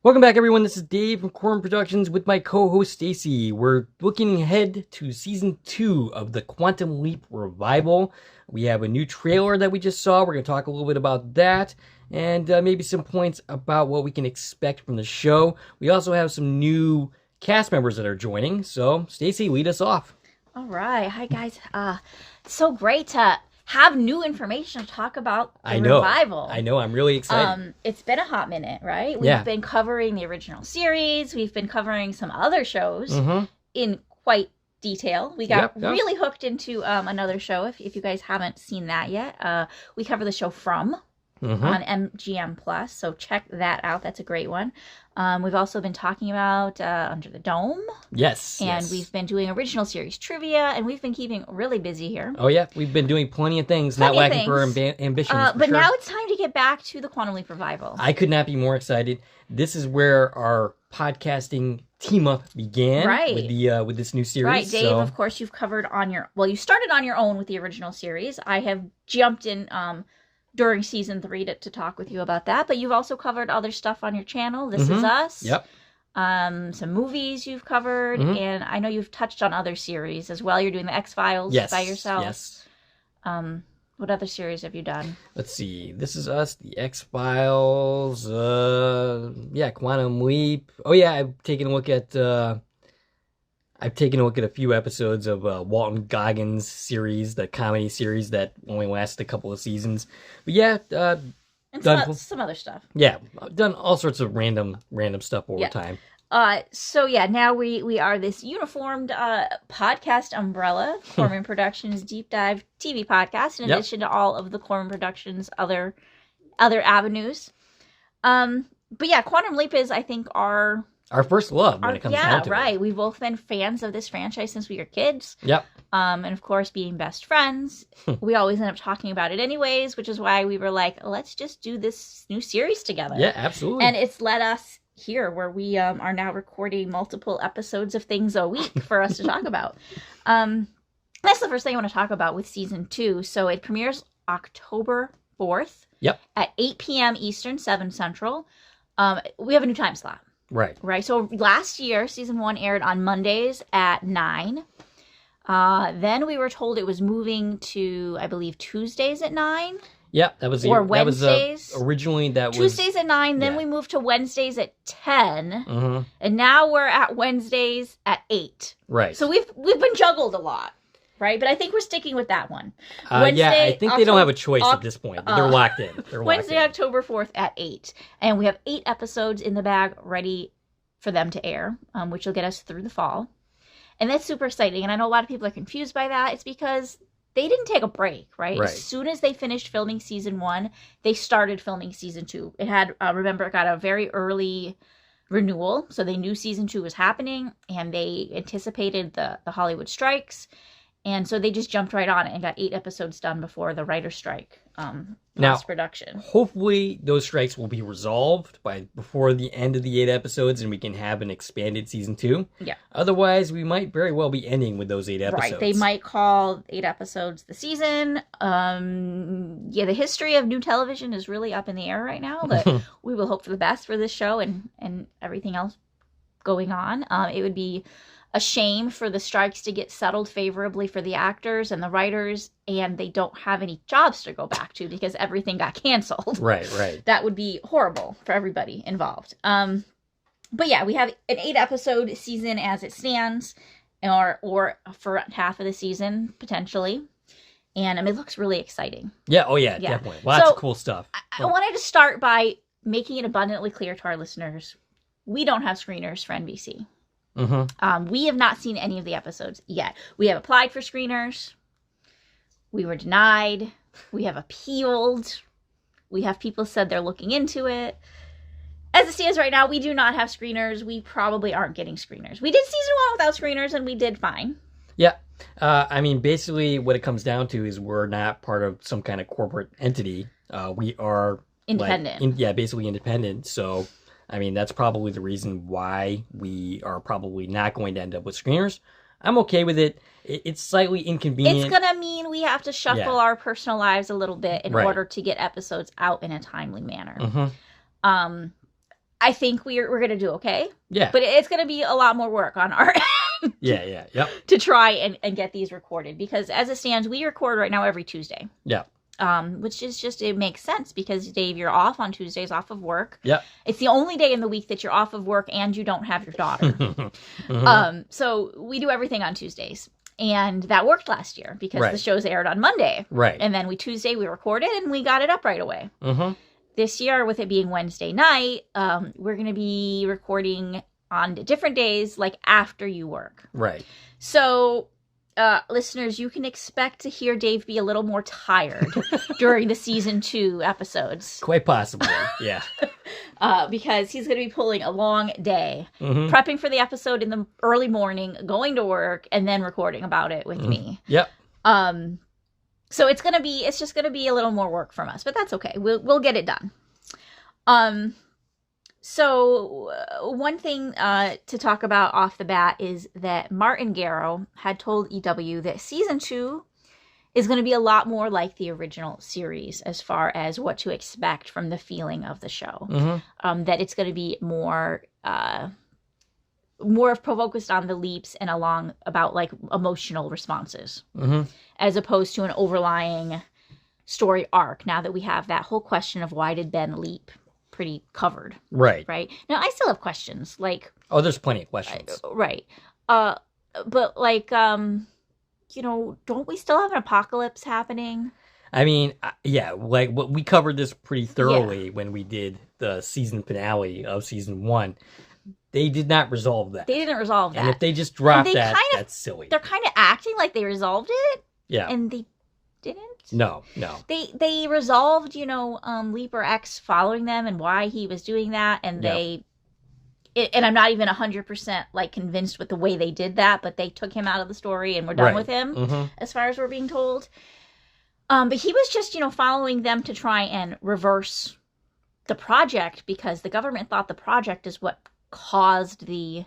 Welcome back, everyone. This is Dave from Quorum Productions with my co-host Stacie. We're looking ahead to Season 2 of the Quantum Leap Revival. We have a new trailer that we just saw. We're going to talk a little bit about that and maybe some points about what we can expect from the show. We also have some new cast members that are joining. So, Stacie, lead us off. All right. Hi, guys. So great to have new information to talk about the revival. I know. I'm really excited. It's been a hot minute, right? We've been covering the original series. We've been covering some other shows in quite detail. We got really hooked into another show. If you guys haven't seen that yet, we cover the show From on MGM Plus. So check that out. That's a great one. We've also been talking about Under the Dome. Yes. And we've been doing original series trivia, and we've been keeping really busy here. Oh, yeah. We've been doing plenty of things, not lacking for ambitions. But now it's time to get back to the Quantum Leap Revival. I could not be more excited. This is where our podcasting team-up began with this new series. Right, Dave, of course, you've covered on your... Well, you started on your own with the original series. I have jumped in... during season 3 to talk with you about that, but you've also covered other stuff on your channel. This Is Us. Yep. Some movies you've covered, and I know you've touched on other series as well. You're doing the X-Files by yourself. Yes. What other series have you done? Let's see. This Is Us, the X-Files, Quantum Leap. Oh yeah, I've taken a look at a few episodes of Walton Goggins' series, the comedy series that only lasted a couple of seasons. But yeah, and some other stuff. Yeah, I've done all sorts of random stuff over time. So yeah, now we are this uniformed podcast umbrella, Corman Productions Deep Dive TV Podcast, in addition to all of the Corman Productions other avenues. But yeah, Quantum Leap is, I think, our first love when it comes down to it. We've both been fans of this franchise since we were kids. Yep. And of course, being best friends, we always end up talking about it anyways, which is why we were like, let's just do this new series together. Yeah, absolutely. And it's led us here where we are now recording multiple episodes of things a week for us to talk about. That's the first thing I want to talk about with season 2. So it premieres October 4th at 8 p.m. Eastern, 7 Central. We have a new time slot. Right. So last year, season 1 aired on Mondays at 9. Then we were told it was moving to, I believe, Tuesdays at 9. Yep, that was Wednesdays. Originally, that was Tuesdays at 9. Then we moved to Wednesdays at 10, and now we're at Wednesdays at 8. Right. So we've been juggled a lot, right? But I think we're sticking with that one. Wednesday, I think they don't have a choice at this point. They're locked in. Wednesday, October 4th at 8, and we have 8 episodes in the bag ready for them to air, which will get us through the fall, and that's super exciting. And I know a lot of people are confused by that. It's because they didn't take a break, right? As soon as they finished filming season 1, they started filming season 2. It had, remember, it got a very early renewal, so they knew season 2 was happening, and they anticipated the Hollywood strikes, and so they just jumped right on it and got 8 episodes done before the writer's strike post-production. Hopefully those strikes will be resolved before the end of the 8 episodes, and we can have an expanded season 2. Yeah. Otherwise, we might very well be ending with those 8 episodes. Right. They might call 8 episodes the season. The history of new television is really up in the air right now, but we will hope for the best for this show and everything else going on. It would be a shame for the strikes to get settled favorably for the actors and the writers, and they don't have any jobs to go back to because everything got canceled. Right. That would be horrible for everybody involved. But yeah, we have an 8-episode season as it stands, or for half of the season, potentially. And it looks really exciting. Yeah, definitely. Lots of cool stuff. I wanted to start by making it abundantly clear to our listeners, we don't have screeners for NBC. We have not seen any of the episodes yet. We have applied for screeners. We were denied. We have appealed. We have people said they're looking into it. As it stands right now, we do not have screeners. We probably aren't getting screeners. We did season 1 without screeners, and we did fine. Yeah. I mean, basically what it comes down to is we're not part of some kind of corporate entity. We are independent. Basically independent. So I mean, that's probably the reason why we are probably not going to end up with screeners. I'm okay with it. It's slightly inconvenient. It's going to mean we have to shuffle our personal lives a little bit in order to get episodes out in a timely manner. I think we're gonna do okay. Yeah. But it's gonna be a lot more work on our end. Yep. To try and get these recorded, because as it stands, we record right now every Tuesday. Yeah. Which is just, it makes sense because Dave, you're off on Tuesdays, off of work. Yeah. It's the only day in the week that you're off of work and you don't have your daughter. So we do everything on Tuesdays. And that worked last year because the shows aired on Monday. Right. And then Tuesday we recorded and we got it up right away. This year, with it being Wednesday night, we're going to be recording on different days, like after you work. Right. So, listeners, you can expect to hear Dave be a little more tired during the season 2 episodes. Quite possibly, yeah. Because he's going to be pulling a long day, prepping for the episode in the early morning, going to work, and then recording about it with me. Yep. So it's just gonna be a little more work from us, but that's okay. We'll get it done. So one thing to talk about off the bat is that Martin Garrow had told EW that season 2 is going to be a lot more like the original series as far as what to expect from the feeling of the show. That it's going to be more focused on the leaps and about like emotional responses, as opposed to an overlying story arc. Now that we have that whole question of why did Ben leap pretty covered. Right. Now I still have questions like, there's plenty of questions. But like, don't we still have an apocalypse happening? I mean, yeah, like we covered this pretty thoroughly when we did the season finale of season 1. They did not resolve that. They didn't resolve that. And if they just dropped that, that's silly. They're kind of acting like they resolved it. Yeah. And they didn't? No. They resolved, Leaper X following them and why he was doing that. And and I'm not even 100% like convinced with the way they did that, but they took him out of the story and we're done with him as far as we're being told. But he was just, following them to try and reverse the project because the government thought the project is what caused the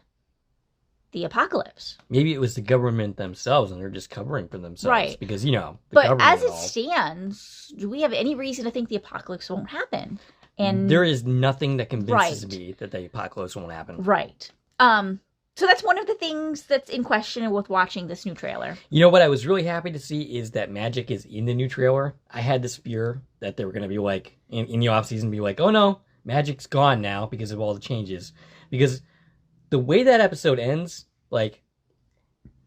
apocalypse. Maybe it was the government themselves and they're just covering for themselves. Right. Because, the but government as it stands, do we have any reason to think the apocalypse won't happen? And there is nothing that convinces me that the apocalypse won't happen. Right. So that's one of the things that's in question with watching this new trailer. You know what I was really happy to see is that Magic is in the new trailer. I had this fear that they were going to be like, in the off-season, be like, oh no, Magic's gone now because of all the changes. Because the way that episode ends, like,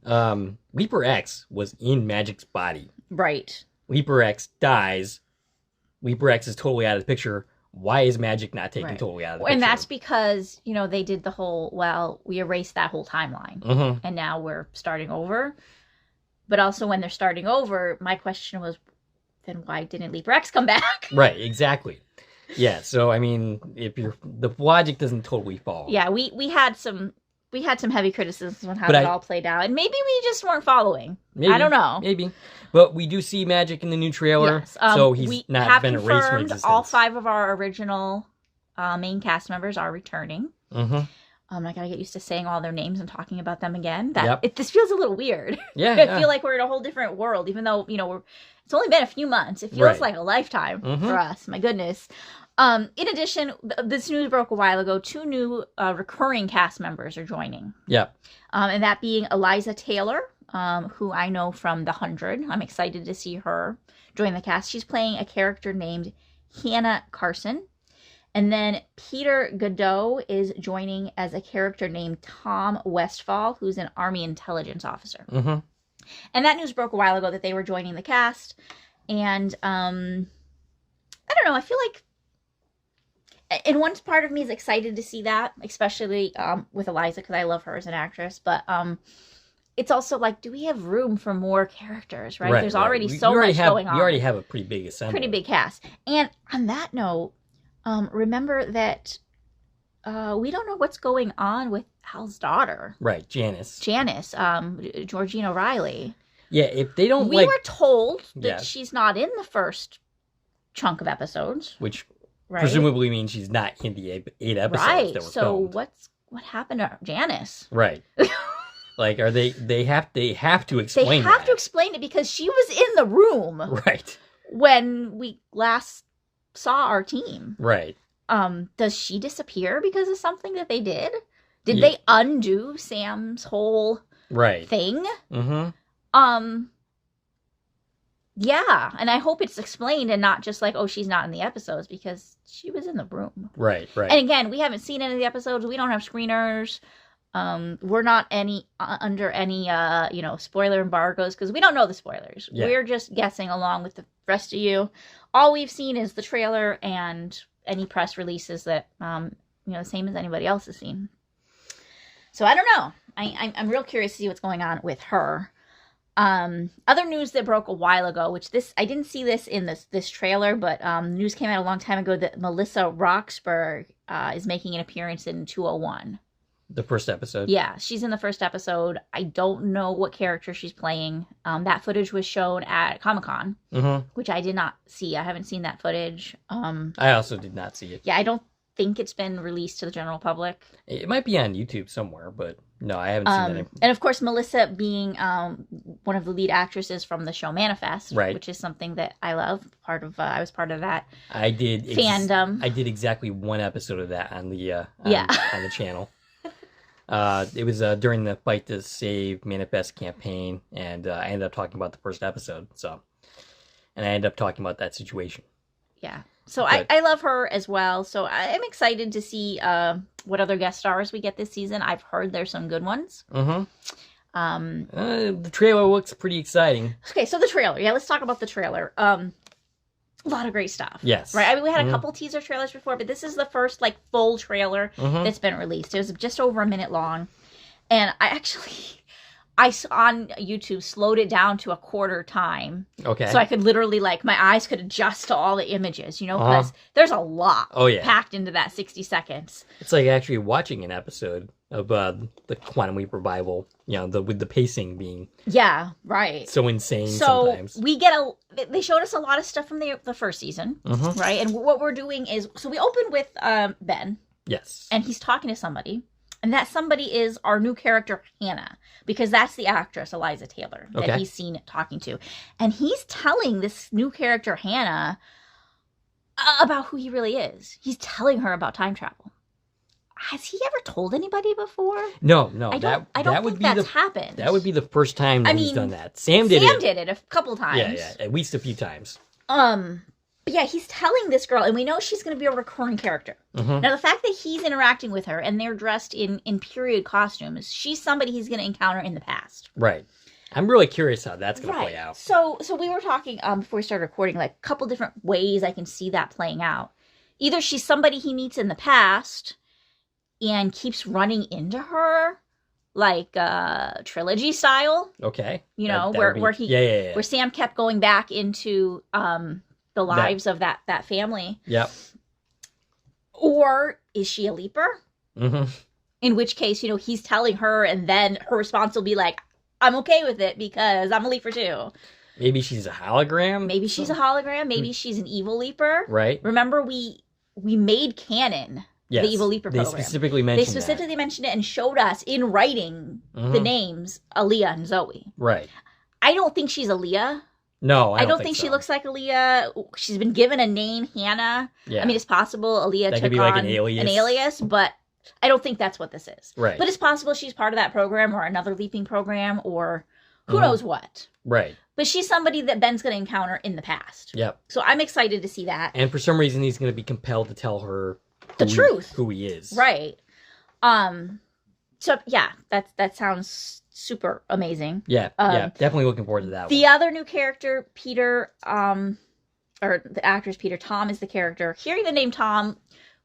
Leaper X was in Magic's body. Right. Leaper X dies. Leaper X is totally out of the picture. Why is Magic not taken totally out of the picture? And that's because, they did the whole, we erased that whole timeline. And now we're starting over. But also when they're starting over, my question was, then why didn't Leaper X come back? Right, exactly. Yeah, so I mean, the logic doesn't totally fall. Yeah, we had some heavy criticisms on how that all played out, and maybe we just weren't following. I don't know. Maybe, but we do see Magic in the new trailer, yes. so he's not been erased from existence. All 5 of our original main cast members are returning. I gotta get used to saying all their names and talking about them again. This feels a little weird. Yeah, I feel like we're in a whole different world, even though it's only been a few months. It feels like a lifetime for us. My goodness. In addition, this news broke a while ago. 2 new recurring cast members are joining. Yep. And that being Eliza Taylor, who I know from The 100. I'm excited to see her join the cast. She's playing a character named Hannah Carson. And then Peter Godot is joining as a character named Tom Westfall, who's an Army intelligence officer. And that news broke a while ago that they were joining the cast. And I don't know, I feel like and one part of me is excited to see that, especially with Eliza, because I love her as an actress. But it's also like, do we have room for more characters, right? There's already so much going on. You already have a pretty big assembly. Pretty big cast. And on that note, remember that we don't know what's going on with Hal's daughter. Right, Janice, Georgina Riley. Yeah, if they don't We were told that she's not in the first chunk of episodes. Which... Right. Presumably means she's not in the 8 episodes that were filmed. What happened to Janice? Right. Like, are they have to explain They have to explain it because she was in the room. Right. When we last saw our team. Right. Does she disappear because of something that they did? Did Yeah. they undo Sam's whole Right. thing? Mm-hmm. Yeah, and I hope it's explained and not just like, oh, she's not in the episodes, because she was in the room. Right. And again, we haven't seen any of the episodes. We don't have screeners. We're not under any spoiler embargoes because we don't know the spoilers. Yeah. We're just guessing along with the rest of you. All we've seen is the trailer and any press releases that same as anybody else has seen. So I don't know. I'm real curious to see what's going on with her. Other news that broke a while ago, which I didn't see this in this trailer, but news came out a long time ago that Melissa Roxburgh is making an appearance in 201. The first episode. Yeah, she's in the first episode. I don't know what character she's playing. That footage was shown at Comic-Con, which I did not see. I haven't seen that footage. I also did not see it. Yeah, I don't think it's been released to the general public. It might be on YouTube somewhere, but no, I haven't seen it. And of course, Melissa being one of the lead actresses from the show Manifest, right, which is something that I love. I was part of that. I did fandom. I did exactly one episode of that on the on the channel. It was during the Fight to Save Manifest campaign, and I ended up talking about the first episode. And I ended up talking about that situation. Yeah. So I love her as well. So I'm excited to see what other guest stars we get this season. I've heard there's some good ones. The trailer looks pretty exciting. Okay, so the trailer. Yeah, let's talk about the trailer. A lot of great stuff. Yes. Right? I mean, we had a couple teaser trailers before, but this is the first, full trailer that's been released. It was just over a minute long. And I on YouTube slowed it down to a quarter time. Okay. So I could literally, my eyes could adjust to all the images, because there's a lot packed into that 60 seconds. It's like actually watching an episode of the Quantum Leap Revival, with the pacing being so insane sometimes. So they showed us a lot of stuff from the first season, right? And what we're doing is, so we open with Ben. Yes. And he's talking to somebody. And that somebody is our new character, Hannah, because that's the actress, Eliza Taylor, that he's seen talking to. And he's telling this new character, Hannah, about who he really is. He's telling her about time travel. Has he ever told anybody before? No. I don't think that's happened. That would be the first time that he's done that. Sam did it a couple times. Yeah, at least a few times. But yeah, he's telling this girl, and we know she's going to be a recurring character. Now, the fact that he's interacting with her, and they're dressed in period costumes, she's somebody he's going to encounter in the past. Right. I'm really curious how that's going to play out. So we were talking before we started recording, a couple different ways I can see that playing out. Either she's somebody he meets in the past and keeps running into her, trilogy style. Okay. Where Sam kept going back into the lives of that family. Yep. Or is she a leaper? In which case, he's telling her, and then her response will be I'm okay with it because I'm a leaper too. Maybe she's a hologram. Maybe she's a hologram. Maybe she's an evil leaper. Right. Remember, we made canon the evil leaper program. They specifically mentioned it and showed us in writing the names Aaliyah and Zoe. Right. I don't think she's Aaliyah. No, I don't think she looks like Aaliyah. She's been given a name, Hannah. Yeah. I mean, it's possible Aaliyah took on an alias, but I don't think that's what this is. Right. But it's possible she's part of that program or another leaping program or who knows what. Right. But she's somebody that Ben's going to encounter in the past. Yep. So I'm excited to see that. And for some reason, he's going to be compelled to tell her the truth. Who he is. Right. So yeah, that sounds super amazing. Yeah, definitely looking forward to that The other new character, Peter, or the actor's Peter, Tom is the character. Hearing the name Tom,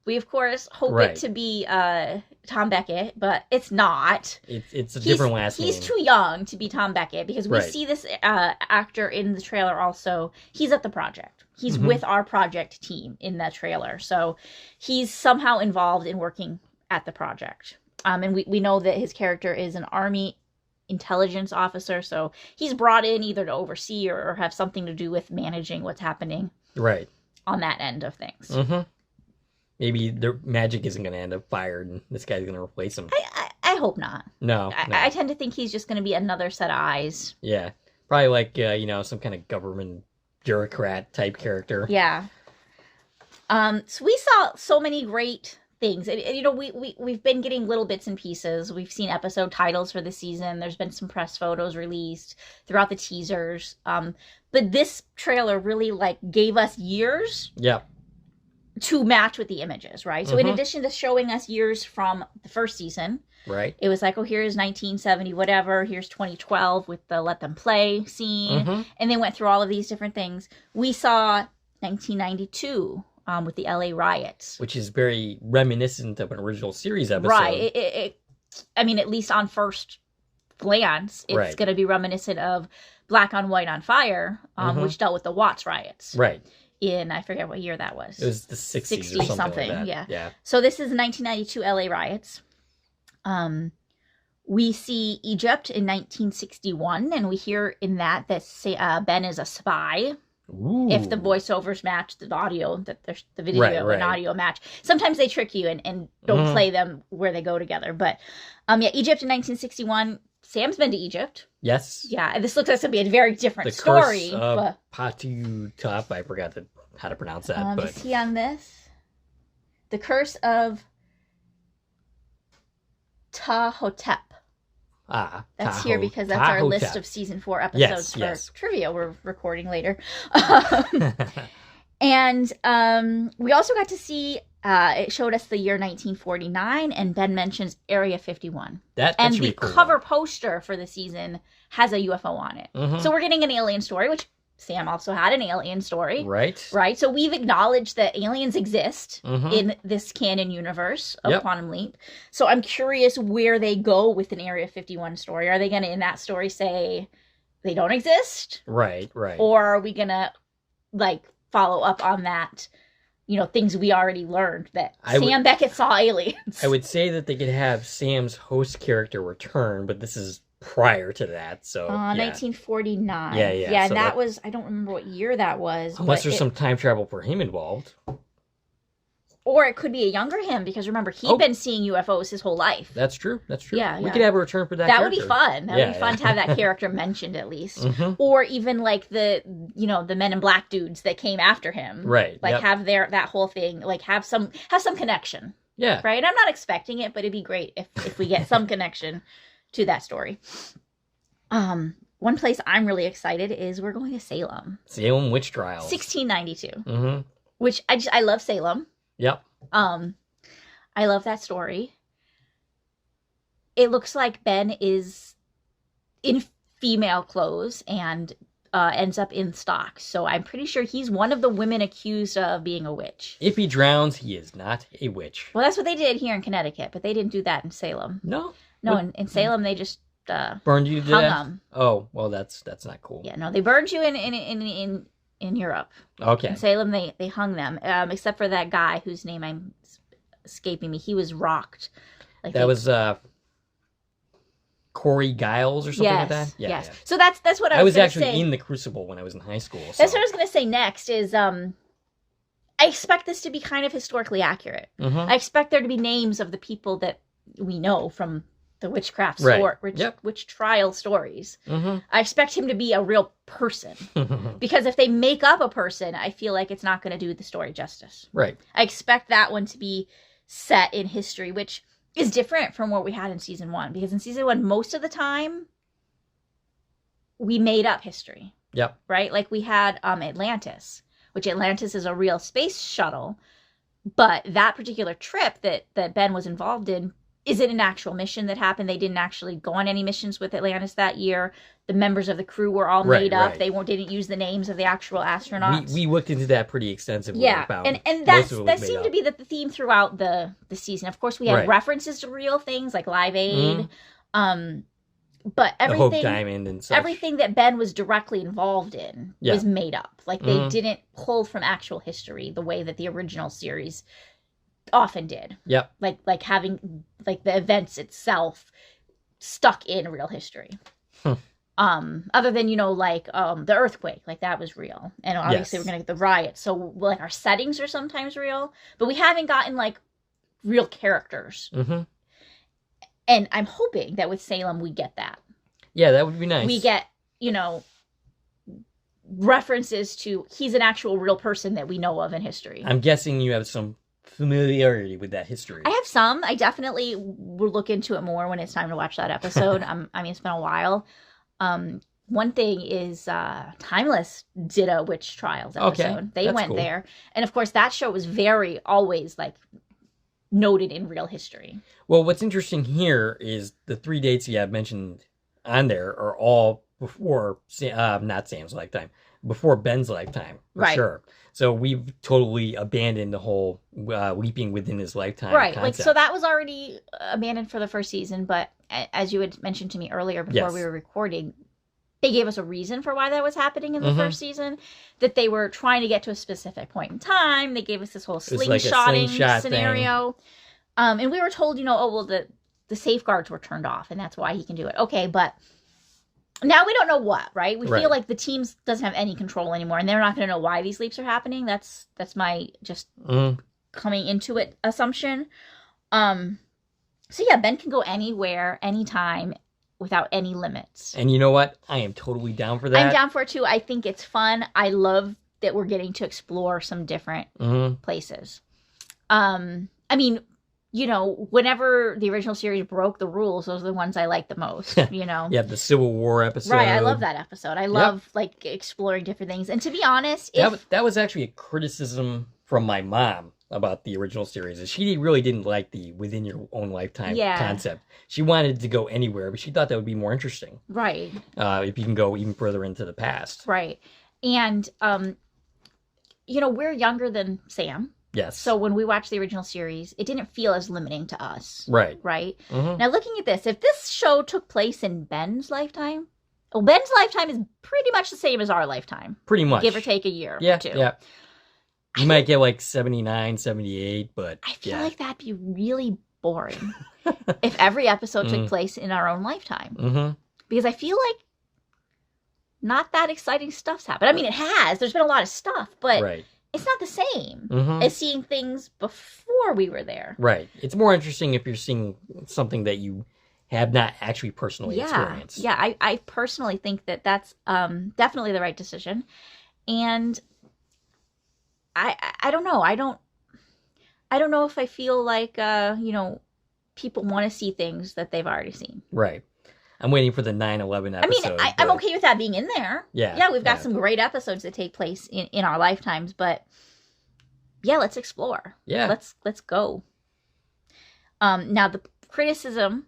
we of course hope it to be Tom Beckett, but it's not. It's a different last name. He's too young to be Tom Beckett because we see this actor in the trailer also. He's at the project. He's with our project team in that trailer. So he's somehow involved in working at the project. And we know that his character is an Army intelligence officer, so he's brought in either to oversee or have something to do with managing what's happening on that end of things. Maybe their magic isn't going to end up fired and this guy's going to replace him. I hope not. No. I tend to think he's just going to be another set of eyes. Yeah. Probably some kind of government bureaucrat type character. Yeah. So we saw so many great things. You know, we've been getting little bits and pieces. We've seen episode titles for the season. There's been some press photos released throughout the teasers. But this trailer really like gave us years. Yeah. To match with the images, right? So in addition to showing us years from the first season, right? It was like, oh, here's 1970, whatever. Here's 2012 with the Let Them Play scene, and they went through all of these different things. We saw 1992 with the LA riots, which is very reminiscent of an original series episode, right? I mean, at least on first glance, it's going to be reminiscent of Black on White on Fire, which dealt with the Watts riots, right? In, I forget what year that was. It was the 60s or something like that. Yeah. So this is 1992 LA riots. We see Egypt in 1961, and we hear in that Ben is a spy. Ooh. If the voiceovers match the audio, that there's the video and audio match. Sometimes they trick you and don't play them where they go together. But Egypt in 1961. Sam's been to Egypt. Yes. Yeah, this looks like it's going to be a very different the story. Curse of Patutap. I forgot how to pronounce that. But is he on this? The Curse of Tahotep. That's here because that's our list of season 4 episodes for trivia we're recording later. And we also got to see, it showed us the year 1949, and Ben mentions Area 51. And the cover poster for the season has a UFO on it. So we're getting an alien story, which Sam also had an alien story. Right. So we've acknowledged that aliens exist in this canon universe of Quantum Leap. So I'm curious where they go with an Area 51 story. Are they going to, in that story, say they don't exist? Right. Or are we going to, like, follow up on that, you know, things we already learned that Sam Beckett saw aliens? I would say that they could have Sam's host character return, but this is prior to that, so 1949. Yeah, so and that was, I don't remember what year that was. Unless there's some time travel for him involved. Or it could be a younger him, because remember, he'd been seeing UFOs his whole life. That's true. Yeah, we could have a return for that character. Would be fun. That would be fun to have that character mentioned at least. Or even like the Men in Black dudes that came after him. Right. Like have that whole thing, like have some connection. Yeah. Right? I'm not expecting it, but it'd be great if we get some connection to that story. One place I'm really excited is we're going to Salem. Salem Witch Trials. 1692. Which I love Salem. Yep. I love that story. It looks like Ben is in female clothes and ends up in stocks. So I'm pretty sure he's one of the women accused of being a witch. If he drowns, he is not a witch. Well, that's what they did here in Connecticut, but they didn't do that in Salem. No, in Salem they just burned you to hung death. them. Oh, well, that's not cool. Yeah, no, they burned you in Europe. Okay. In Salem, they hung them, except for that guy whose name I'm escaping me. He was rocked. Like that was Corey Giles or something like that. Yeah. So that's what I was actually say. in the Crucible when I was in high school. So. That's what I was going to say next. Is I expect this to be kind of historically accurate. I expect there to be names of the people that we know from the witchcraft witch trial stories. I expect him to be a real person. Because if they make up a person, I feel like it's not going to do the story justice. Right. I expect that one to be set in history, which is different from what we had in season 1. Because in season 1, most of the time, we made up history. Yep. Right? Like we had Atlantis, which Atlantis is a real space shuttle. But that particular trip that Ben was involved in isn't an actual mission that happened. They didn't actually go on any missions with Atlantis that year. The members of the crew were all made up. Right. They didn't use the names of the actual astronauts. We looked into that pretty extensively. Yeah, and that seemed to be the theme throughout the season. Of course, we had references to real things like Live Aid, but everything, the Hope Diamond and such. Everything that Ben was directly involved in was made up. Like they didn't pull from actual history the way that the original series often did. Yep. Like having like the events itself stuck in real history. Other than, the earthquake, like that was real. And obviously we're going to get the riot. So like our settings are sometimes real, but we haven't gotten like real characters. And I'm hoping that with Salem, we get that. Yeah, that would be nice. We get, references to he's an actual real person that we know of in history. I'm guessing you have some familiarity with that history. I have some. I definitely will look into it more when it's time to watch that episode. I mean, it's been a while. One thing is Timeless did a witch trials episode. Okay, They went cool. there. And of course, that show was very always like noted in real history. Well, what's interesting here is the 3 dates you have mentioned on there are all before, not Sam's lifetime, before Ben's lifetime, for Right. sure. So we've totally abandoned the whole leaping within his lifetime Right. concept. Like, so that was already abandoned for the first season. But as you had mentioned to me earlier before Yes. we were recording, they gave us a reason for why that was happening in the Mhm. first season, that they were trying to get to a specific point in time. They gave us this whole was like a slingshotting slingshot scenario. And we were told, the safeguards were turned off, and that's why he can do it. Okay, but now we don't know what, right? We Right. feel like the team doesn't have any control anymore, and they're not going to know why these leaps are happening. That's my just Mhm. coming into it assumption. So yeah, Ben can go anywhere, anytime, without any limits. And you know what? I am totally down for that. I'm down for it too. I think it's fun. I love that we're getting to explore some different Mhm. places. I mean, whenever the original series broke the rules, those are the ones I like the most, Yeah, the Civil War episode. Right, I love that episode. I love like exploring different things. And to be honest, That was actually a criticism from my mom about the original series. Is she really didn't like the within your own lifetime Yeah. concept. She wanted to go anywhere, but she thought that would be more interesting. right, If you can go even further into the past. right. And we're younger than Sam. Yes. So when we watched the original series, it didn't feel as limiting to us. Right. Right? Mhm. Now, looking at this, if this show took place in Ben's lifetime, well, Ben's lifetime is pretty much the same as our lifetime, Pretty much. give or take a year Yeah. or two. Yeah. You might get like 79, 78, but I feel yeah. like that'd be really boring if every episode took Mm. place in our own lifetime. Mm-hmm. Because I feel like not that exciting stuff's happened. I mean, it has. There's been a lot of stuff, but Right. it's not the same Mm-hmm. as seeing things before we were there. Right. It's more interesting if you're seeing something that you have not actually personally experienced. Yeah, I personally think that that's definitely the right decision. And I don't know. I don't know if I feel like people want to see things that they've already seen. Right. I'm waiting for the 9/11 I mean, episode. I'm but- okay with that being in there. Yeah. We've got yeah. some great episodes that take place in our lifetimes, but yeah, let's explore. Yeah. Let's go. Now the criticism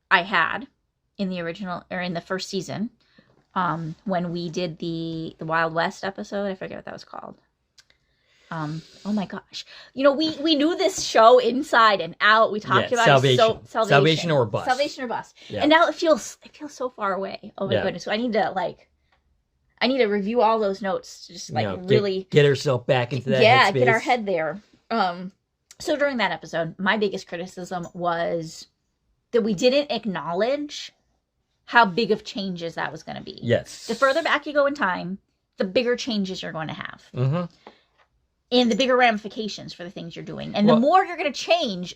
I had in the original or in the first season, when we did the Wild West episode, I forget what that was called. Oh my gosh. We knew this show inside and out. We talked about Salvation. it so Salvation or Bust. Salvation or Bust. Yeah. And now it feels so far away. Oh my Yeah. goodness. So I need to review all those notes to just really get herself back into that get headspace. our head there. So during that episode, my biggest criticism was that we didn't acknowledge how big of changes that was going to be. Yes. The further back you go in time, the bigger changes you're going to have. Mm-hmm. And the bigger ramifications for the things you're doing. And Well- the more you're going to change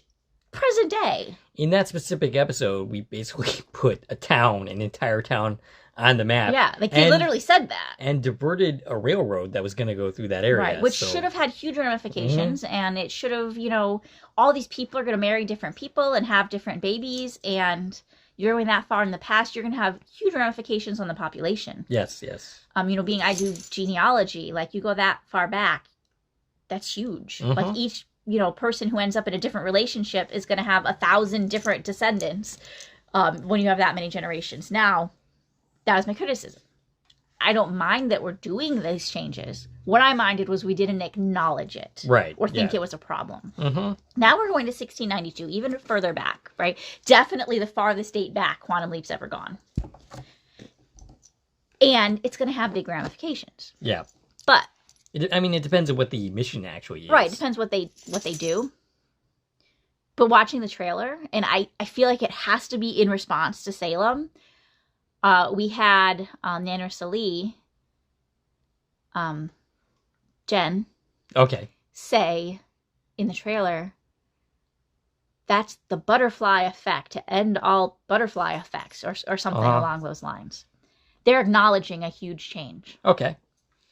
present day. In that specific episode, we basically put an entire town on the map. Yeah, like they And- literally said that. And diverted a railroad that was going to go through that area. Right, which so- should have had huge ramifications, Mm-hmm. and it should have, all these people are going to marry different people and have different babies, and you're going that far in the past, you're going to have huge ramifications on the population. Yes. I do genealogy, like you go that far back, that's huge. Mhm. Like each, person who ends up in a different relationship is going to have 1,000 different descendants when you have that many generations. Now, that was my criticism. I don't mind that we're doing these changes. What I minded was we didn't acknowledge it. Right. Or think yeah. it was a problem. Mm-hmm. Now we're going to 1692, even further back, right? Definitely the farthest date back Quantum Leap's ever gone. And it's going to have big ramifications. Yeah. But It depends on what the mission actually is. right, depends what they do. But watching the trailer, and I feel like it has to be in response to Salem. We had Nanner Salee, Jen, Okay. say in the trailer, that's the butterfly effect to end all butterfly effects or something Uh-huh. along those lines. They're acknowledging a huge change. Okay.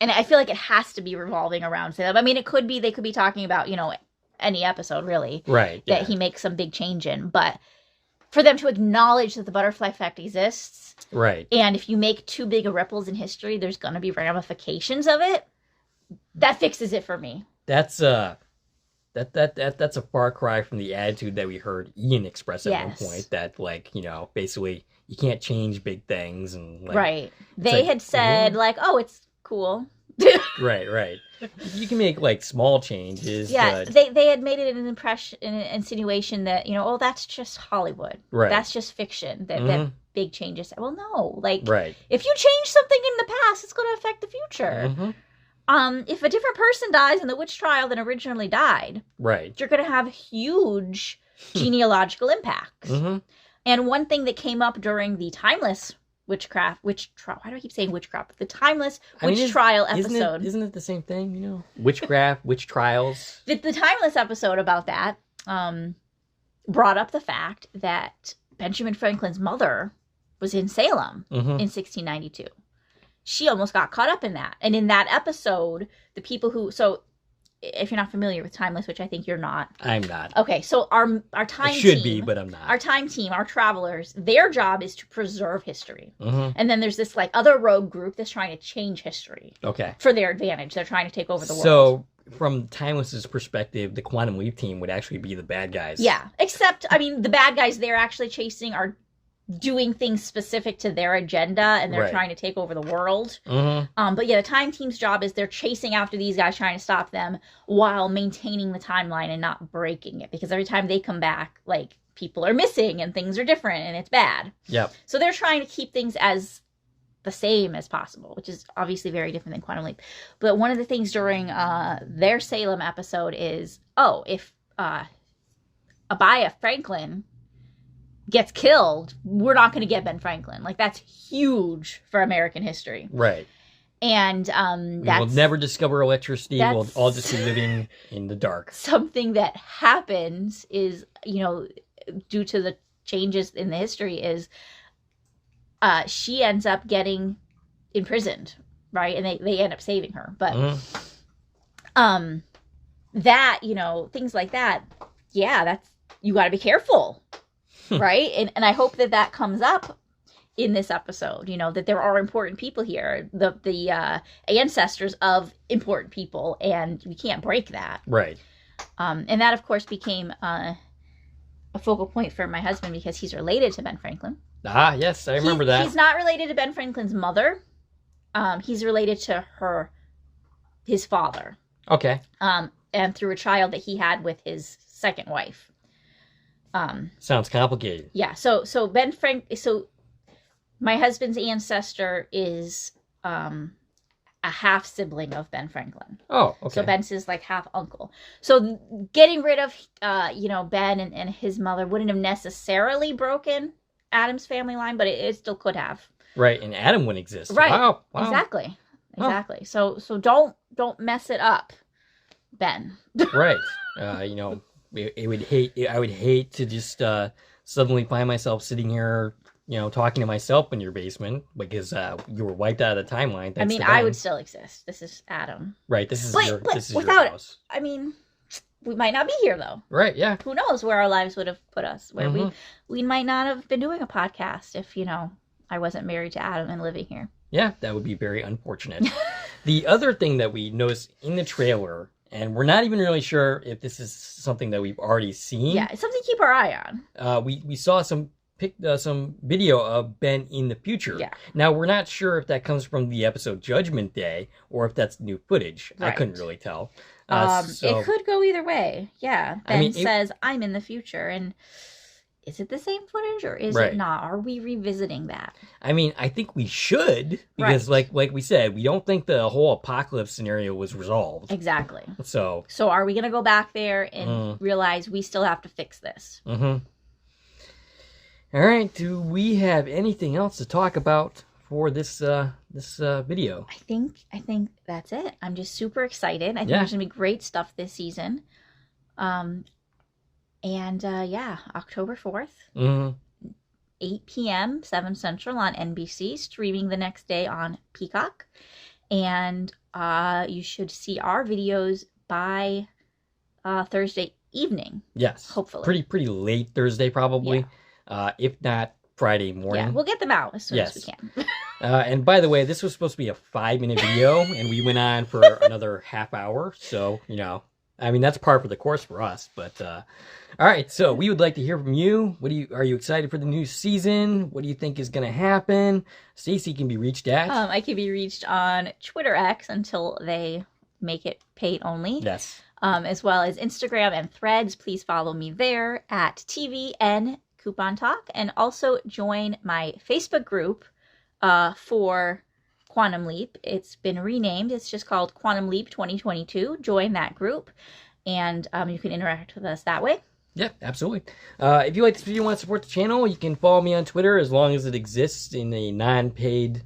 And I feel like it has to be revolving around Salem. I mean, they could be talking about, any episode really. Right. That he makes some big change in. But for them to acknowledge that the butterfly effect exists. Right. And if you make too big of ripples in history, there's going to be ramifications of it. That fixes it for me. That's that's a far cry from the attitude that we heard Ian express at one point, that basically you can't change big things, and right. They had said oh, it's cool. right. You can make small changes. Yeah, but... they had made it an insinuation that oh, that's just Hollywood. Right. That's just fiction. That big changes. Well, no, right. If you change something in the past, it's going to affect the future. If a different person dies in the witch trial than originally died, right, you're going to have huge genealogical impacts. And one thing that came up during the timeless witch trial, why do I keep saying witchcraft? The timeless witch trial episode. Isn't it the same thing, Witchcraft, witch trials. The timeless episode about that brought up the fact that Benjamin Franklin's mother was in Salem in 1692. She almost got caught up in that. And in that episode, the people so if you're not familiar with Timeless, which I think you're not. I'm not. Okay, so our time I should team, be, but I'm not. Our time team, our travelers, their job is to preserve history. And then there's this other rogue group that's trying to change history. Okay. For their advantage. They're trying to take over the world. So from Timeless's perspective, the Quantum Leap team would actually be the bad guys. Yeah. Except, the bad guys they're actually chasing are doing things specific to their agenda, and they're trying to take over the world. But yeah, the time team's job is they're chasing after these guys, trying to stop them while maintaining the timeline and not breaking it, because every time they come back, people are missing and things are different and it's bad. Yep. So they're trying to keep things as the same as possible, which is obviously very different than Quantum Leap. But one of the things during their Salem episode is, if Abaya Franklin gets killed, we're not going to get Ben Franklin. That's huge for American history. Right. And we'll never discover electricity. We'll all just be living in the dark. Something that happens is, due to the changes in the history, is she ends up getting imprisoned, right? And they end up saving her. But that, things like that, that's, you got to be careful. Right? And I hope that comes up in this episode, that there are important people here, the ancestors of important people, and we can't break that. Right. And that, of course, became a focal point for my husband, because he's related to Ben Franklin. Ah, yes, I remember that. He's not related to Ben Franklin's mother. He's related to his father. Okay. And through a child that he had with his second wife. Sounds complicated. Yeah. So my husband's ancestor is a half sibling of Ben Franklin. Oh, okay. So Ben's his half uncle. So getting rid of Ben and his mother wouldn't have necessarily broken Adam's family line, but it still could have. Right, and Adam wouldn't exist. Right. Wow. Exactly. So don't mess it up, Ben. Right. I would hate to just suddenly find myself sitting here, talking to myself in your basement because you were wiped out of the timeline. I would still exist. This is Adam. Right. This is your house. We might not be here though. Right. Yeah. Who knows where our lives would have put us? Where we might not have been doing a podcast if I wasn't married to Adam and living here. Yeah, that would be very unfortunate. The other thing that we noticed in the trailer, and we're not even really sure if this is something that we've already seen. Yeah, it's something to keep our eye on. We saw some video of Ben in the future. Yeah. Now, we're not sure if that comes from the episode Judgment Day or if that's new footage. Right. I couldn't really tell. It could go either way. Yeah. Ben says, I'm in the future. And is it the same footage or is it not? Are we revisiting that? I think we should, because like we said, we don't think the whole apocalypse scenario was resolved. Exactly. So are we going to go back there and realize we still have to fix this? Mm-hmm. All right. Do we have anything else to talk about for this video? I think that's it. I'm just super excited. I think there's going to be great stuff this season. October 4th, 8 p.m., 7 Central on NBC, streaming the next day on Peacock. And you should see our videos by Thursday evening. Yes. Hopefully. Pretty late Thursday, probably. If not, Friday morning. Yeah, we'll get them out as soon as we can. And by the way, this was supposed to be a 5-minute video, and we went on for another half hour. So, you know, I mean, that's par for the course for us. But, all right, so we would like to hear from you. Are you excited for the new season? What do you think is going to happen? Stacie can be reached at? I can be reached on Twitter X until they make it paid only. Yes. As well as Instagram and Threads. Please follow me there at TVN Coupon Talk, and also join my Facebook group for Quantum Leap. It's been renamed. It's just called Quantum Leap 2022. Join that group, and you can interact with us that way. Yeah, absolutely. If you like this video and want to support the channel, you can follow me on Twitter as long as it exists in a non-paid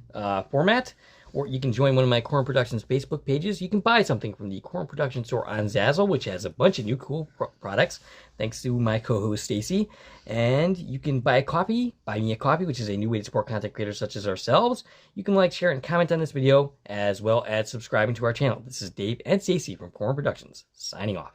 format. Or you can join one of my Corn Productions Facebook pages. You can buy something from the Corn Productions store on Zazzle, which has a bunch of new cool products, thanks to my co-host Stacie. And you can buy me a coffee, which is a new way to support content creators such as ourselves. You can like, share, and comment on this video, as well as subscribing to our channel. This is Dave and Stacie from Corn Productions, signing off.